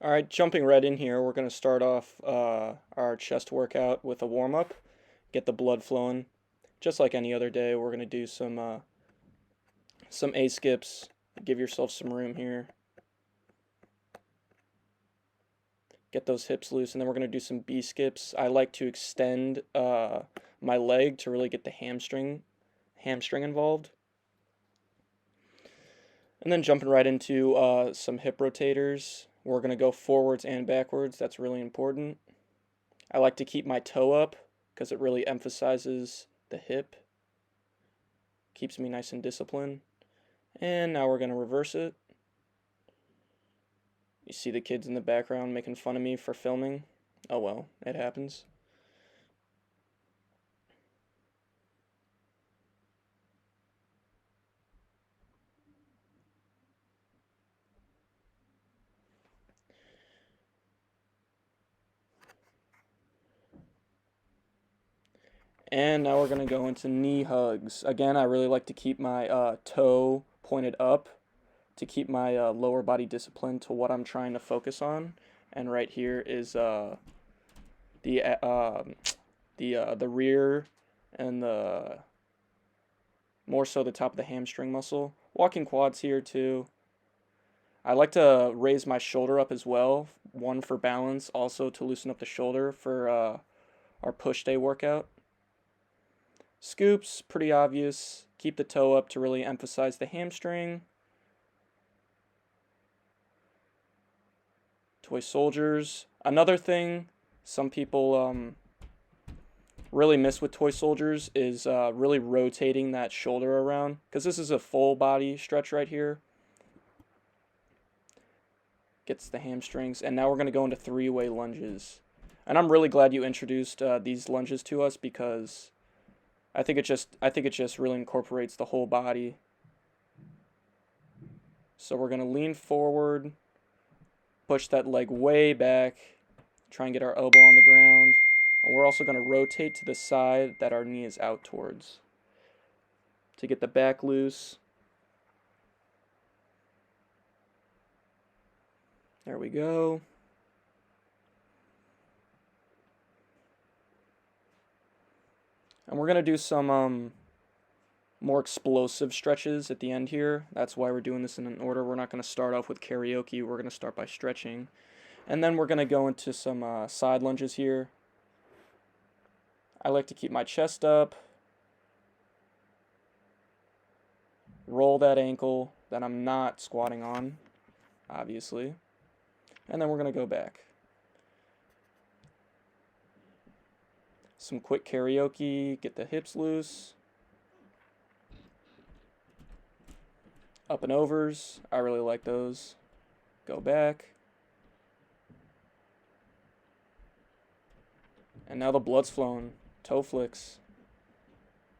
All right, jumping right in here, we're going to start off our chest workout with a warm up, get the blood flowing. Just like any other day, we're going to do some A skips. Give yourself some room here. Get those hips loose, and then we're going to do some B skips. I like to extend my leg to really get the hamstring involved. And then jumping right into some hip rotators. We're going to go forwards and backwards. That's really important. I like to keep my toe up because it really emphasizes the hip, keeps me nice and disciplined. And now we're going to reverse it. You see the kids in the background making fun of me for filming. Oh well, it happens. And now we're going to go into knee hugs. Again, I really like to keep my toe pointed up to keep my lower body discipline to what I'm trying to focus on. And right here is the the rear and the more so the top of the hamstring muscle. Walking quads here too. I like to raise my shoulder up as well. One for balance, also to loosen up the shoulder for our push day workout. Scoops, pretty obvious. Keep the toe up to really emphasize the hamstring. Toy soldiers. Another thing some people really miss with toy soldiers is really rotating that shoulder around, because this is a full body stretch right here. Gets the hamstrings. And now we're going to go into three-way lunges. And I'm really glad you introduced these lunges to us, because I think it just really incorporates the whole body. So we're going to lean forward, push that leg way back, try and get our elbow on the ground. And we're also going to rotate to the side that our knee is out towards to get the back loose. There we go. And we're going to do some more explosive stretches at the end here. That's why we're doing this in an order. We're not going to start off with karaoke. We're going to start by stretching. And then we're going to go into some side lunges here. I like to keep my chest up, roll that ankle that I'm not squatting on, obviously. And then we're going to go back. Some quick karaoke, get the hips loose. Up and overs, I really like those. Go back. And now the blood's flowing. Toe flicks.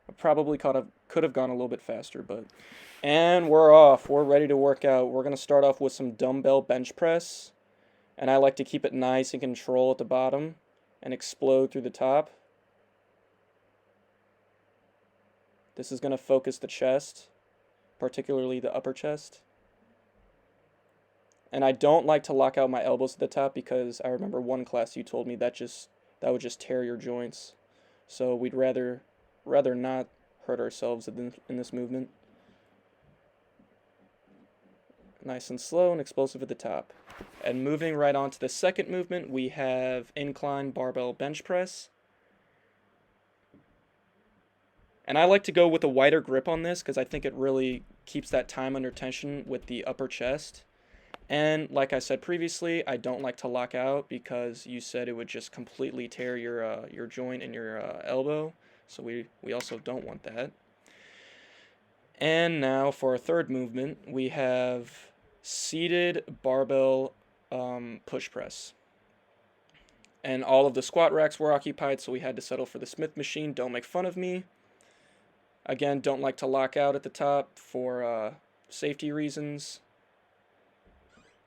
I probably could have gone a little bit faster, but. And we're off. We're ready to work out. We're going to start off with some dumbbell bench press. And I like to keep it nice and control at the bottom and explode through the top. This is going to focus the chest, particularly the upper chest. And I don't like to lock out my elbows at the top, because I remember one class you told me that would just tear your joints. So we'd rather not hurt ourselves in this movement. Nice and slow and explosive at the top. And moving right on to the second movement, we have incline barbell bench press. And I like to go with a wider grip on this, because I think it really keeps that time under tension with the upper chest. And like I said previously, I don't like to lock out, because you said it would just completely tear your joint and your elbow. So we also don't want that. And now for our third movement, we have seated barbell push press. And all of the squat racks were occupied, so we had to settle for the Smith machine. Don't make fun of me. Again, don't like to lock out at the top for safety reasons.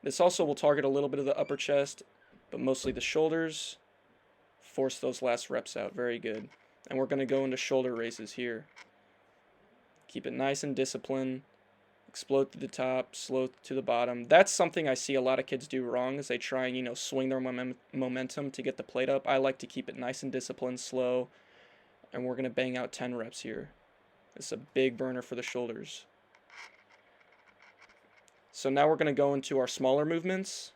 This also will target a little bit of the upper chest, but mostly the shoulders. Force those last reps out. Very good. And we're going to go into shoulder raises here. Keep it nice and disciplined. explode to the top, slow to the bottom. That's something I see a lot of kids do wrong, is they try and, swing their momentum to get the plate up. I like to keep it nice and disciplined, slow, and we're going to bang out 10 reps here. It's a big burner for the shoulders. So now we're going to go into our smaller movements.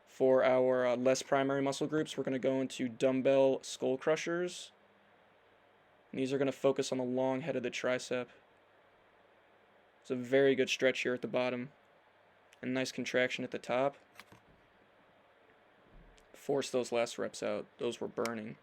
For our less primary muscle groups, we're going to go into dumbbell skull crushers. And these are going to focus on the long head of the tricep. It's a very good stretch here at the bottom. And nice contraction at the top. Force those last reps out. Those were burning.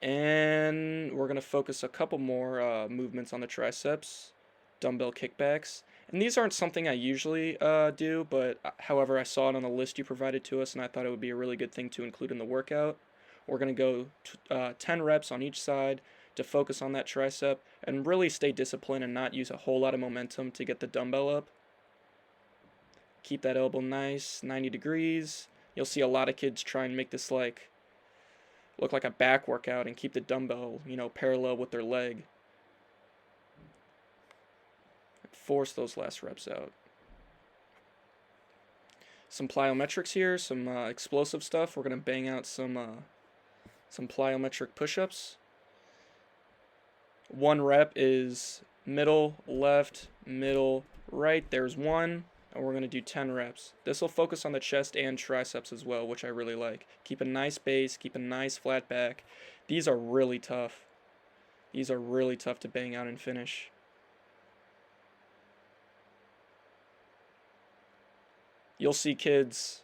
And we're going to focus a couple more movements on the triceps. Dumbbell kickbacks. And these aren't something I usually do, but however, I saw it on the list you provided to us, and I thought it would be a really good thing to include in the workout. We're going to go 10 reps on each side to focus on that tricep and really stay disciplined and not use a whole lot of momentum to get the dumbbell up. Keep that elbow nice, 90 degrees. You'll see a lot of kids try and make this look like a back workout and keep the dumbbell, parallel with their leg. Force those last reps out. Some plyometrics here, some explosive stuff. We're going to bang out some plyometric push-ups. 1 rep is middle, left, middle, right. There's 1, and we're going to do 10 reps. This will focus on the chest and triceps as well, which I really like. Keep a nice base, keep a nice flat back. These are really tough. These are really tough to bang out and finish. You'll see kids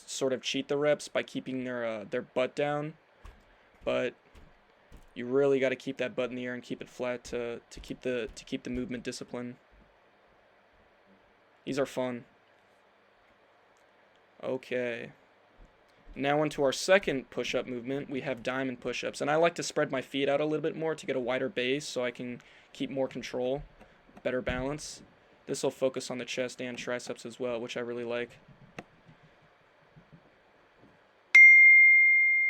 sort of cheat the reps by keeping their butt down, but you really got to keep that butt in the air and keep it flat to keep the movement discipline. These are fun. Okay. Now into our second push-up movement, we have diamond push-ups, and I like to spread my feet out a little bit more to get a wider base so I can keep more control, better balance. This will focus on the chest and triceps as well, which I really like.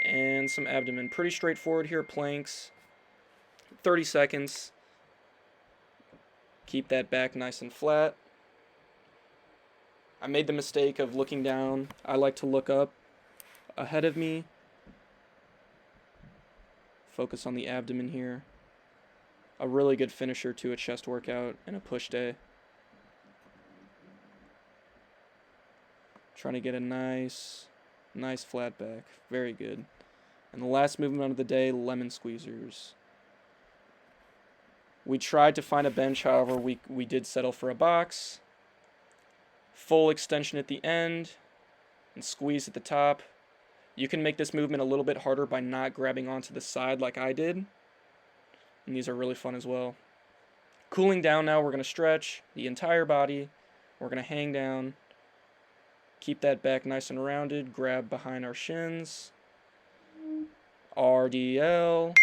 And some abdomen. Pretty straightforward here, planks. 30 seconds. Keep that back nice and flat. I made the mistake of looking down. I like to look up ahead of me. Focus on the abdomen here. A really good finisher to a chest workout and a push day. Trying to get a nice flat back. Very good. And the last movement of the day, lemon squeezers. We tried to find a bench, however, we did settle for a box. Full extension at the end and squeeze at the top. You can make this movement a little bit harder by not grabbing onto the side like I did. And these are really fun as well. Cooling down now, we're going to stretch the entire body. We're going to hang down. Keep that back nice and rounded. Grab behind our shins. RDL.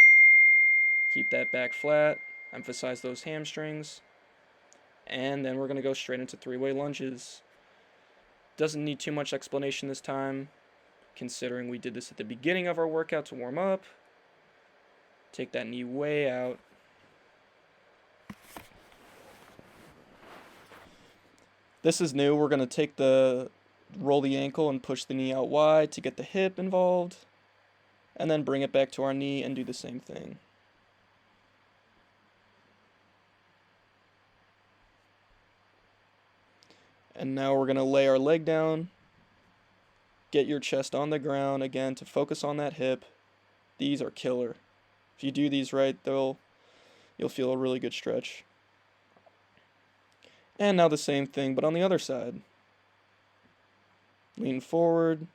Keep that back flat. Emphasize those hamstrings. And then we're going to go straight into 3-way lunges. Doesn't need too much explanation this time, considering we did this at the beginning of our workout to warm up. Take that knee way out. This is new. We're going to roll the ankle and push the knee out wide to get the hip involved. And then bring it back to our knee and do the same thing. And now we're going to lay our leg down. Get your chest on the ground again to focus on that hip. These are killer. If you do these right, you'll feel a really good stretch. And now the same thing, but on the other side. Lean forward.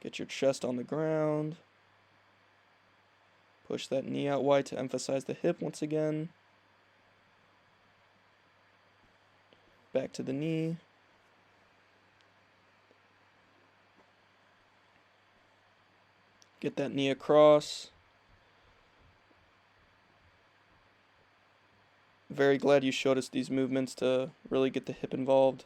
Get your chest on the ground. Push that knee out wide to emphasize the hip once again. Back to the knee. Get that knee across. Very glad you showed us these movements to really get the hip involved.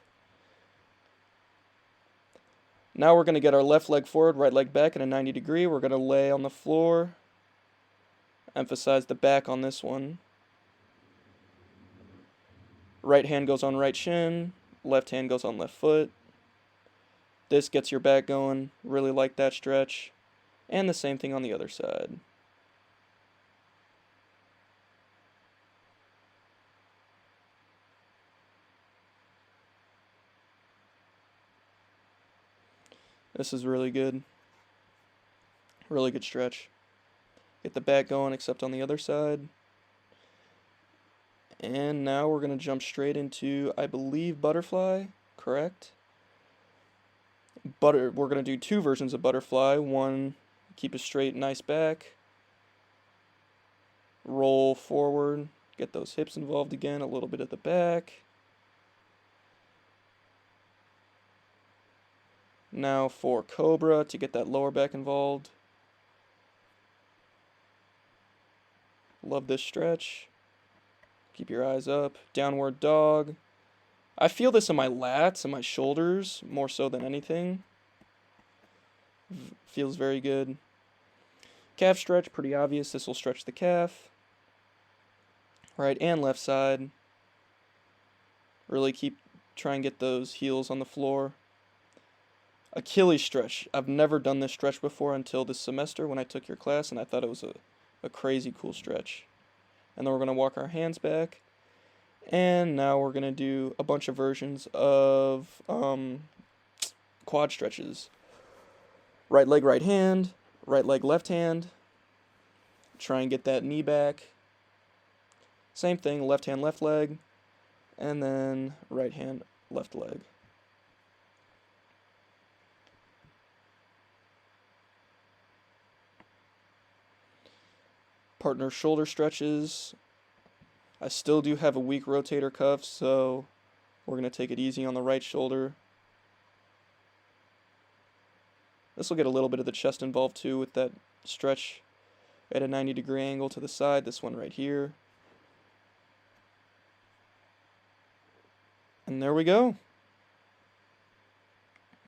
Now we're going to get our left leg forward, right leg back in a 90 degree. We're going to lay on the floor. Emphasize the back on this one. Right hand goes on right shin, left hand goes on left foot. This gets your back going. Really like that stretch. And the same thing on the other side. This is really good. Really good stretch. Get the back going except on the other side. And now we're going to jump straight into, I believe, butterfly, correct? We're going to do two versions of butterfly. One, keep a straight, nice back. Roll forward, get those hips involved again, a little bit at the back. Now for cobra to get that lower back involved. Love this stretch. Keep your eyes up. Downward dog. I feel this in my lats and my shoulders more so than anything. Feels very good. Calf stretch, pretty obvious. This will stretch the calf. Right and left side. Really try and get those heels on the floor. Achilles stretch. I've never done this stretch before until this semester when I took your class, and I thought it was a crazy cool stretch. And then we're going to walk our hands back. And now we're going to do a bunch of versions of quad stretches. Right leg, right hand. Right leg, left hand. Try and get that knee back. Same thing, left hand, left leg. And then right hand, left leg. Partner shoulder stretches. I still do have a weak rotator cuff, so we're going to take it easy on the right shoulder. This will get a little bit of the chest involved too with that stretch at a 90-degree angle to the side, this one right here. And there we go.